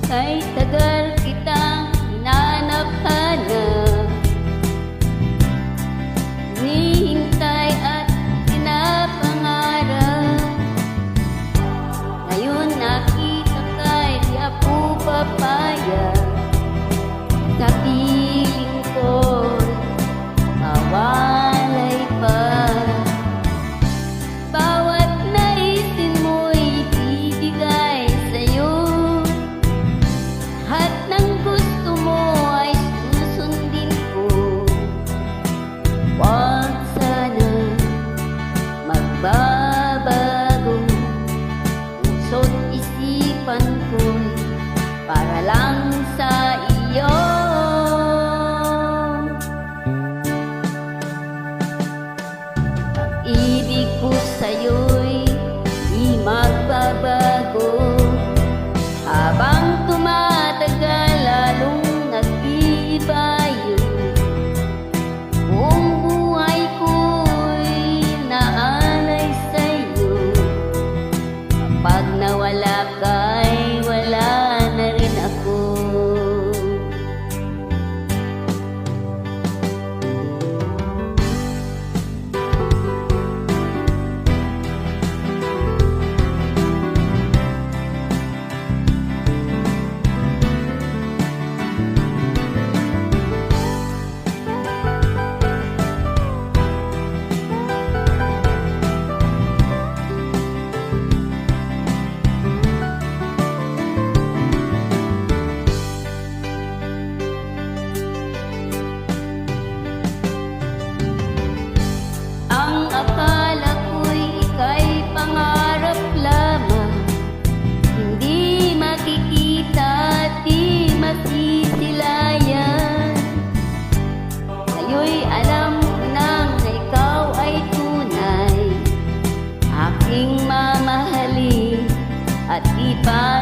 Kay tagal kitang hinanap-hanap, hinihintay at pinapangarap. Ngayon nakita kay di ako papayag. Sa piling ko'y mawalay pa. Bawat naisin mo'y bibigay sa'yo. Lahat ng gusto mo ay susundin ko. Huwag sana magbabago puso't isipan ko'y para lang sa iyo. Pag-ibig ko sa'yo'y di magbabago. Habang tumatagal, lalong nag-iiba yun. Buong buhay ko'y naalay sa'yo. Kapag nawala ka'y wala na rin ako. Ang akala ko'y ika'y pangarap lamang, hindi makikita at di masisilayan. Ngayon'y alam ko nang na ikaw ay tunay, aking mamahalin at di pa